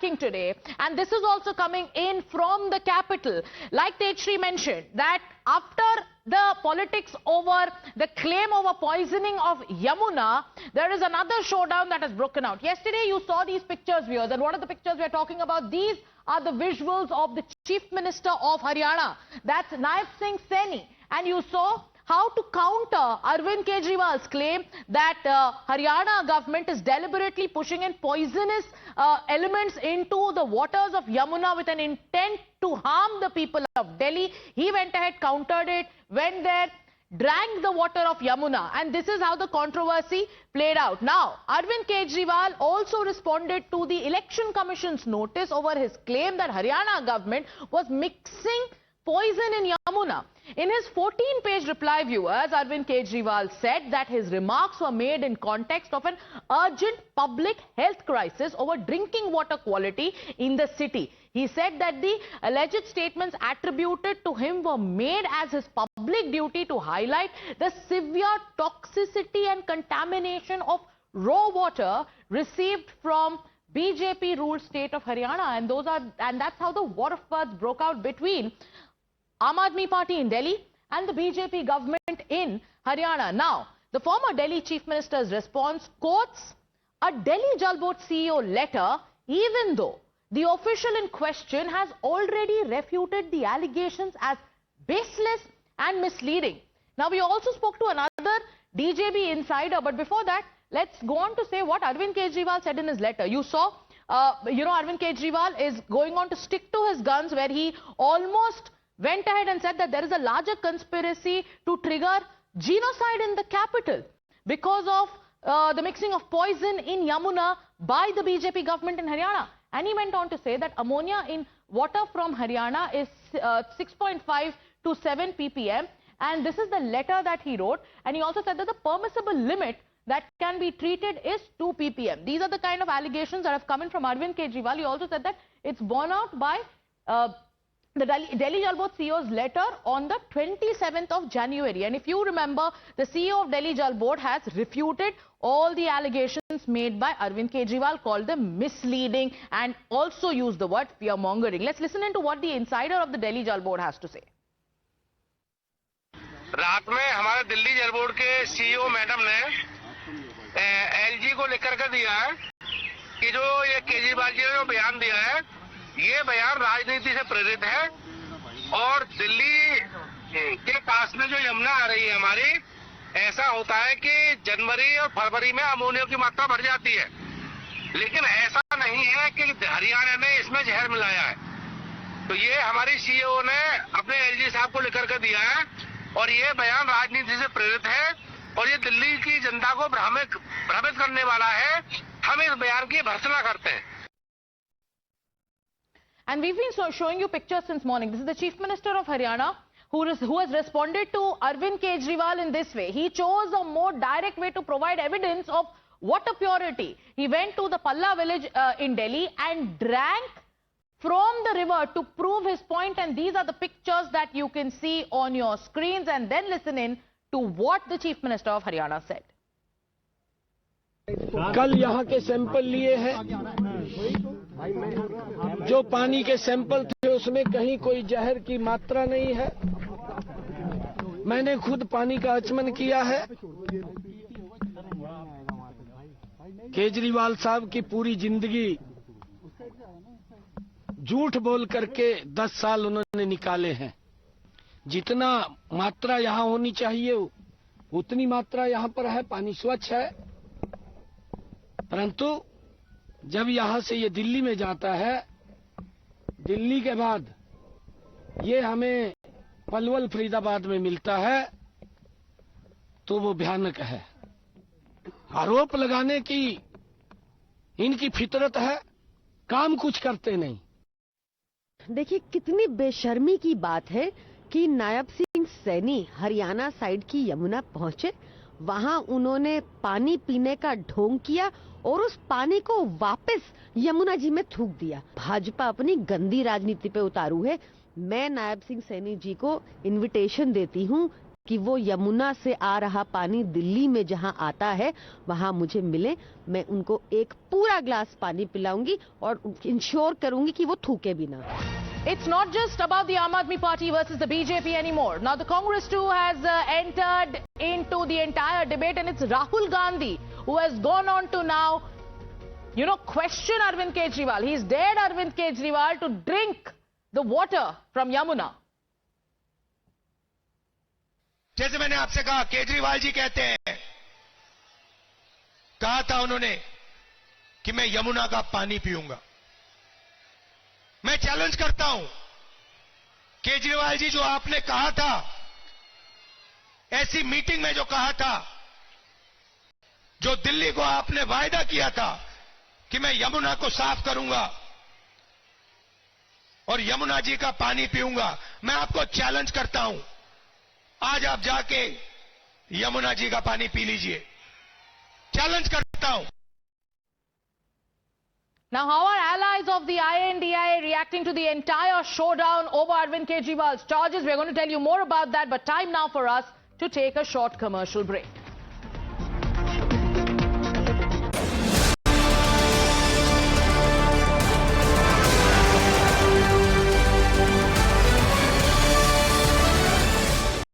tracking today, and this is also coming in from the capital. Like Tejshri mentioned, that after the politics over the claim over poisoning of Yamuna, there is another showdown that has broken out. Yesterday you saw these pictures, viewers, and what are the pictures we are talking about? These are the visuals of the Chief Minister of Haryana, that's Naib Singh Saini, and you saw how to counter Arvind Kejriwal's claim that Haryana government is deliberately pushing in poisonous elements into the waters of Yamuna with an intent to harm the people of Delhi. He went ahead, countered it, went there, drank the water of Yamuna, and this is how the controversy played out. Now, Arvind Kejriwal also responded to the Election Commission's notice over his claim that Haryana government was mixing poison in Yamuna. In his 14-page reply, viewers, Arvind Kejriwal said that his remarks were made in context of an urgent public health crisis over drinking water quality in the city. He said that the alleged statements attributed to him were made as his public duty to highlight the severe toxicity and contamination of raw water received from BJP-ruled state of Haryana, and that's how the war of words broke out between Aam Aadmi Party in Delhi and the BJP government in Haryana. Now, the former Delhi Chief Minister's response quotes a Delhi Jal Board CEO letter, even though the official in question has already refuted the allegations as baseless and misleading. Now, we also spoke to another DJB insider, but before that, let's go on to say what Arvind Kejriwal said in his letter. You saw, Arvind Kejriwal is going on to stick to his guns, where he almost went ahead and said that there is a larger conspiracy to trigger genocide in the capital because of the mixing of poison in Yamuna by the BJP government in Haryana. And he went on to say that ammonia in water from Haryana is 6.5 to 7 ppm. And this is the letter that he wrote. And he also said that the permissible limit that can be treated is 2 ppm. These are the kind of allegations that have come in from Arvind Kejriwal. He also said that it's borne out by the Delhi Jal Board CEO's letter on the 27th of January. And if you remember, the CEO of Delhi Jal Board has refuted all the allegations made by Arvind Kejriwal, called them misleading, and also used the word fear-mongering. Let's listen into what the insider of the Delhi Jal Board has to say. रात में हमारे दिल्ली जल board के CEO madam ने LG को लिखकर के दिया है कि जो ये केजरीवाल जी ने जो बयान दिया है, ये बयान राजनीति से प्रेरित है और दिल्ली के पास में जो यमुना आ रही है हमारी, ऐसा होता है कि जनवरी और फरवरी में अमोनिया की मात्रा बढ़ जाती है, लेकिन ऐसा नहीं है कि हरियाणा ने इसमें जहर मिलाया है। तो ये हमारी सीईओ ने अपने एलजी साहब को लिखकर के दिया है और ये बयान राजनीति से प्रेरित है और ये दिल्ली की जनता को भ्रमित करने वाला है। हम इस बयान की भर्त्सना करते हैं। And we've been showing you pictures since morning. This is the Chief Minister of Haryana who has responded to Arvind Kejriwal in this way. He chose a more direct way to provide evidence of water purity. He went to the Palla village in Delhi and drank from the river to prove his point. And these are the pictures that you can see on your screens. And then listen in to what the Chief Minister of Haryana said. कल यहाँ के sample लिए हैं, जो पानी के sample थे उसमें कहीं कोई जहर की मात्रा नहीं है। मैंने खुद पानी का आचमन किया है। केजरीवाल साहब की पूरी जिंदगी झूठ बोल करके 10 साल उन्होंने निकाले हैं। जितना मात्रा यहाँ होनी चाहिए उतनी मात्रा यहाँ पर है, पानी स्वच्छ है, परंतु जब यहाँ से ये दिल्ली में जाता है, दिल्ली के बाद ये हमें पलवल फरीदाबाद में मिलता है, तो वो भयानक है। आरोप लगाने की इनकी फितरत है, काम कुछ करते नहीं। देखिए कितनी बेशर्मी की बात है कि नायब सिंह सैनी हरियाणा साइड की यमुना पहुंचे, वहां उन्होंने पानी पीने का ढोंग किया और उस पानी को वापस यमुना जी में थूक दिया। भाजपा अपनी गंदी राजनीति पे उतारू है। मैं नायब सिंह सैनी जी को इनविटेशन देती हूं कि वो यमुना से आ रहा पानी दिल्ली में जहां आता है वहां मुझे मिले। मैं उनको एक पूरा ग्लास पानी पिलाऊंगी और इंश्योर करूंगी कि वो थूके भी ना। It's not just about the Aam Aadmi Party versus the BJP anymore. Now the Congress too has entered into the entire debate, and it's Rahul Gandhi who has gone on to now, question Arvind Kejriwal. He's dared Arvind Kejriwal to drink the water from Yamuna. जैसे मैंने आपसे कहा, केजरीवाल जी कहते हैं, कहा था उन्होंने कि मैं यमुना का पानी पीऊंगा। मैं चैलेंज करता हूं, केजरीवाल जी, जो आपने कहा था, ऐसी मीटिंग में जो कहा था, जो दिल्ली को आपने वायदा किया था कि मैं यमुना को साफ करूंगा और यमुना जी का पानी पीऊंगा, मैं आपको चैलेंज करता हूं, आज आप जाके यमुना जी का पानी पी लीजिए। चैलेंज करता हूं। Now, how are allies of the INDIA reacting to the entire showdown over Arvind Kejriwal's charges? We're going to tell you more about that, but time now for us to take a short commercial break.